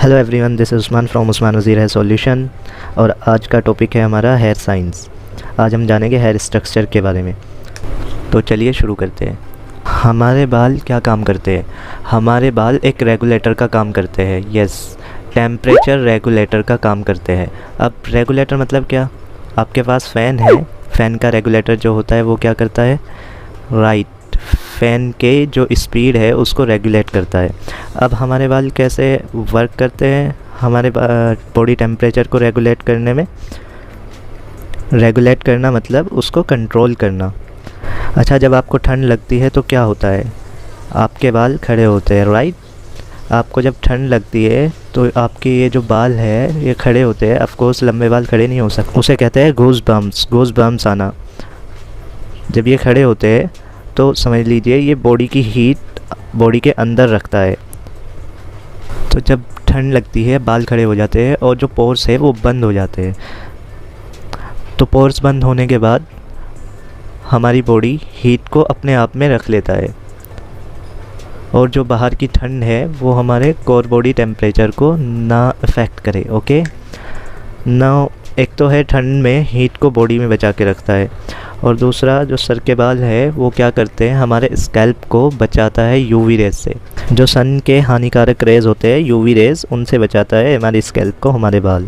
Hello everyone, this is Usman from Usman वज़ीर है solution. और आज का टॉपिक है हमारा हेयर साइंस। आज हम जानेंगे हेयर स्ट्रक्चर के बारे में। तो चलिए शुरू करते हैं। हमारे बाल क्या काम करते हैं? हमारे बाल एक रेगुलेटर का काम करते हैं। यस, टेम्परेचर रेगुलेटर का काम करते हैं। अब रेगुलेटर मतलब क्या? आपके पास फ़ैन है, फ़ैन का रेगुलेटर जो होता है वो क्या करता है? राइट, फ़ैन के जो स्पीड है उसको रेगुलेट करता है। अब हमारे बाल कैसे वर्क करते हैं? हमारे बॉडी टेम्परेचर को रेगुलेट करने में, रेगुलेट करना मतलब उसको कंट्रोल करना। अच्छा, जब आपको ठंड लगती है तो क्या होता है? आपके बाल खड़े होते हैं। राइट, आपको जब ठंड लगती है तो आपके ये जो बाल है ये खड़े होते हैं। ऑफ कोर्स लंबे बाल खड़े नहीं हो सकते, उसे कहते हैं गूज़ बम्प्स आना। जब ये खड़े होते हैं तो समझ लीजिए ये बॉडी की हीट बॉडी के अंदर रखता है। तो जब ठंड लगती है बाल खड़े हो जाते हैं और जो पोर्स है वो बंद हो जाते हैं। तो पोर्स बंद होने के बाद हमारी बॉडी हीट को अपने आप में रख लेता है और जो बाहर की ठंड है वो हमारे कोर बॉडी टेम्परेचर को ना अफेक्ट करे। ओके ना, एक तो है ठंड में हीट को बॉडी में बचा के रखता है, और दूसरा जो सर के बाल है वो क्या करते हैं? हमारे स्कैल्प को बचाता है यूवी रेज से। जो सन के हानिकारक रेज होते हैं, यूवी रेज, उनसे बचाता है हमारे स्कैल्प को हमारे बाल।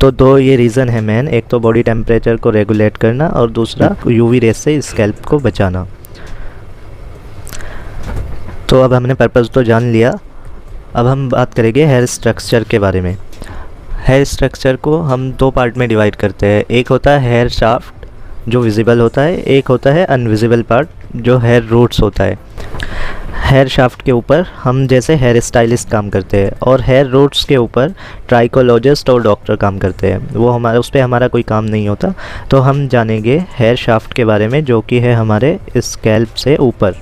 तो दो ये रीज़न है मेन, एक तो बॉडी टेम्परेचर को रेगुलेट करना और दूसरा यूवी रेज से स्कैल्प को बचाना। तो अब हमने पर्पज़ तो जान लिया। अब हम बात करेंगे हेयर स्ट्रक्चर के बारे में। हेयर स्ट्रक्चर को हम दो पार्ट में डिवाइड करते हैं। एक होता है हेयर शाफ्ट जो विजिबल होता है, एक होता है अनविजिबल पार्ट जो हेयर रूट्स होता है। हेयर शाफ्ट के ऊपर हम जैसे हेयर स्टाइलिस्ट काम करते हैं और हेयर रूट्स के ऊपर ट्राइकोलॉजिस्ट और डॉक्टर काम करते हैं। वो हमारा उस पर हमारा कोई काम नहीं होता। तो हम जानेंगे हेयर शाफ्ट के बारे में, जो कि है हमारे स्कैल्प से ऊपर।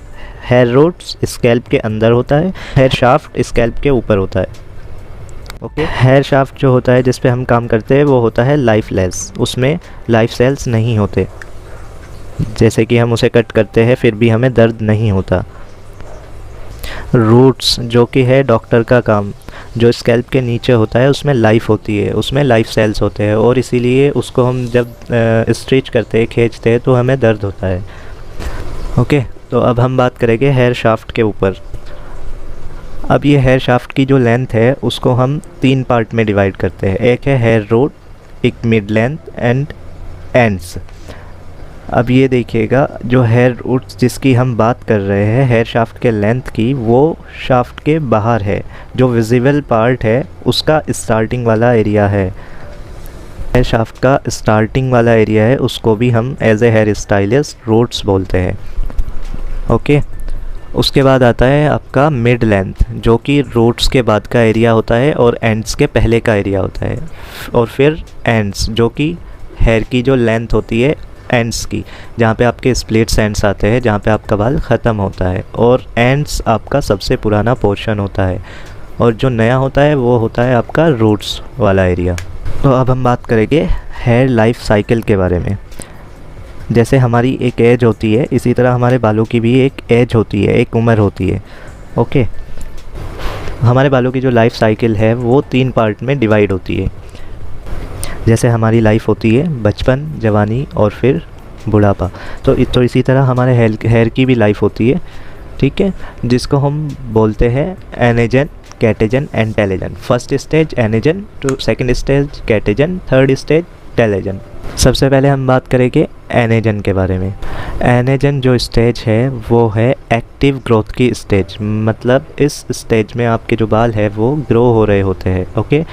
हेयर रूट्स स्कैल्प के अंदर होता है, हेयर शाफ्ट स्कैल्प के ऊपर होता है। ओके, हेयर शाफ्ट जो होता है जिस पे हम काम करते हैं वो होता है लाइफलेस। उसमें लाइफ सेल्स नहीं होते, जैसे कि हम उसे कट करते हैं फिर भी हमें दर्द नहीं होता। रूट्स जो कि है डॉक्टर का काम, जो स्कैल्प के नीचे होता है उसमें लाइफ होती है, उसमें लाइफ सेल्स होते हैं और इसीलिए उसको हम जब स्ट्रेच करते हैं, खींचते हैं तो हमें दर्द होता है। ओके, तो अब हम बात करेंगे हेयर शाफ्ट के ऊपर। अब ये हेयर शाफ्ट की जो लेंथ है उसको हम तीन पार्ट में डिवाइड करते हैं। एक है हेयर रूट, एक मिड लेंथ एंड एंड्स। अब ये देखिएगा, जो हेयर रूट जिसकी हम बात कर रहे हैं हेयर शाफ्ट के लेंथ की, वो शाफ्ट के बाहर है। जो विजिबल पार्ट है उसका स्टार्टिंग वाला एरिया है। हेयर शाफ्ट का स्टार्टिंग वाला एरिया है, उसको भी हम as a hair stylist roots बोलते हैं। ओके, उसके बाद आता है आपका मिड लेंथ, जो कि रूट्स के बाद का एरिया होता है और एंड्स के पहले का एरिया होता है। और फिर एंड्स, जो कि हेयर की जो लेंथ होती है एंड्स की, जहाँ पे आपके स्प्लिट्स एंड्स आते हैं, जहाँ पे आपका बाल ख़त्म होता है। और एंड्स आपका सबसे पुराना पोर्शन होता है और जो नया होता है वो होता है आपका रूट्स वाला एरिया। तो अब हम बात करेंगे हेयर लाइफ साइकिल के बारे में। जैसे हमारी एक एज होती है, इसी तरह हमारे बालों की भी एक एज होती है, एक उम्र होती है। ओके, हमारे बालों की जो लाइफ साइकिल है वो तीन पार्ट में डिवाइड होती है। जैसे हमारी लाइफ होती है बचपन, जवानी और फिर बुढ़ापा। तो इसी तरह हमारे हेयर की भी लाइफ होती है, ठीक है, जिसको हम बोलते हैं anagen, catagen and telogen. First stage anagen, two second stage catagen, third stage telogen. सबसे पहले हम बात करेंगे एनेजन के बारे में। एनेजन जो स्टेज है वो है एक्टिव ग्रोथ की स्टेज, मतलब इस स्टेज में आपके जो बाल है वो ग्रो हो रहे होते हैं। ओके,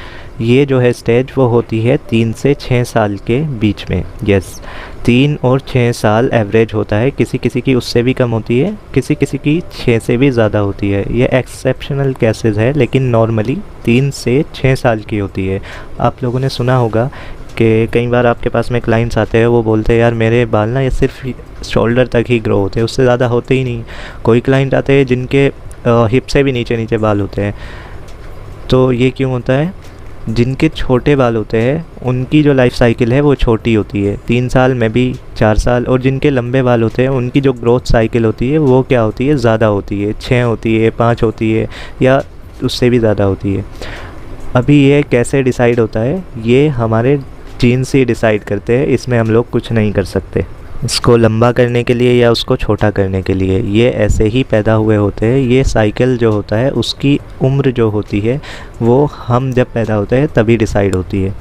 ये जो है स्टेज वो होती है 3 से 6 साल के बीच में। यस, 3 और 6 साल एवरेज होता है। किसी किसी की उससे भी कम होती है, किसी किसी की 6 से भी ज़्यादा होती है। ये एक्सेप्शनल केसेस है, लेकिन नॉर्मली 3 से 6 साल की होती है। आप लोगों ने सुना होगा कि कई बार आपके पास में क्लाइंट्स आते हैं, वो बोलते हैं यार मेरे बाल ना ये सिर्फ शोल्डर तक ही ग्रो होते हैं, उससे ज़्यादा होते ही नहीं। कोई क्लाइंट आते हैं जिनके हिप से भी नीचे नीचे बाल होते हैं। तो ये क्यों होता है? जिनके छोटे बाल होते हैं उनकी जो लाइफ साइकिल है वो छोटी होती है, 3 साल में भी 4 साल, और जिनके लंबे बाल होते हैं उनकी जो ग्रोथ साइकिल होती है वो क्या होती है? ज़्यादा होती है, 6 होती है, 5 होती है, या उससे भी ज़्यादा होती है। अभी ये कैसे डिसाइड होता है, ये हमारे जीन्स ही डिसाइड करते हैं, इसमें हम लोग कुछ नहीं कर सकते। इसको लंबा करने के लिए या उसको छोटा करने के लिए ये ऐसे ही पैदा हुए होते हैं। ये साइकिल जो होता है उसकी उम्र जो होती है वो हम जब पैदा होते हैं तभी डिसाइड होती है।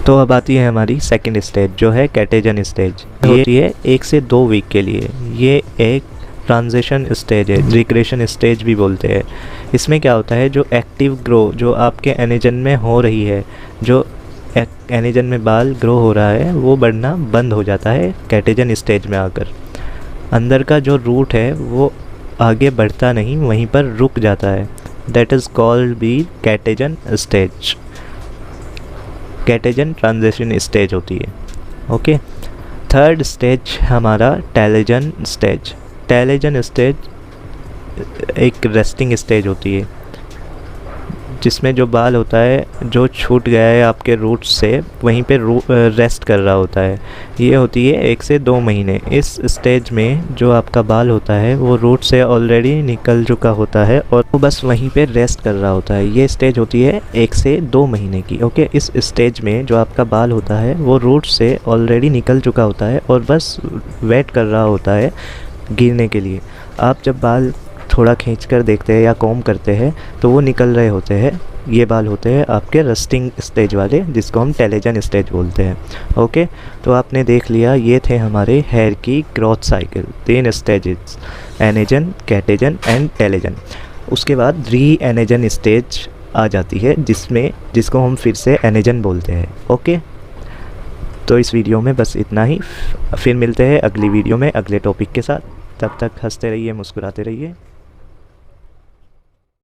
तो अब आती है हमारी सेकंड स्टेज जो है कैटेजन स्टेज। ये होती है 1 से 2 वीक के लिए। ये एक ट्रांजिशन स्टेज है, रिक्रेशन स्टेज भी बोलते हैं। इसमें क्या होता है, जो एक्टिव ग्रो जो आपके एनेजन में हो रही है, जो एनेजन में बाल ग्रो हो रहा है वो बढ़ना बंद हो जाता है कैटेजन स्टेज में आकर। अंदर का जो रूट है वो आगे बढ़ता नहीं, वहीं पर रुक जाता है। That is called be catagen stage. Catagen transition stage होती है। ओके, थर्ड स्टेज हमारा टेलोजन स्टेज। टेलोजन स्टेज एक रेस्टिंग स्टेज होती है, जिसमें जो बाल होता है जो छूट गया है आपके रूट से वहीं पे रेस्ट कर रहा होता है। ये होती है 1 से 2 महीने। इस स्टेज में जो आपका बाल होता है वो रूट से ऑलरेडी निकल चुका होता है और वो बस वहीं पे रेस्ट कर रहा होता है। ये स्टेज होती है 1 से 2 महीने की। ओके, इस स्टेज में जो आपका बाल होता है वो रूट से ऑलरेडी निकल चुका होता है और बस वेट कर रहा होता है गिरने के लिए। आप जब बाल थोड़ा खींच कर देखते हैं या कॉम्ब करते हैं तो वो निकल रहे होते हैं। ये बाल होते हैं आपके रस्टिंग स्टेज वाले, जिसको हम टेलोजन स्टेज बोलते हैं। ओके, तो आपने देख लिया, ये थे हमारे हेयर की growth cycle, 3 stages, anagen, catagen and telogen. उसके बाद री एनेजन स्टेज आ जाती है जिसको हम फिर से एनेजन बोलते हैं। ओके, तो इस वीडियो में बस इतना ही। फिर मिलते हैं अगली वीडियो में अगले टॉपिक के साथ। तब तक हंसते रहिए, मुस्कुराते रहिए।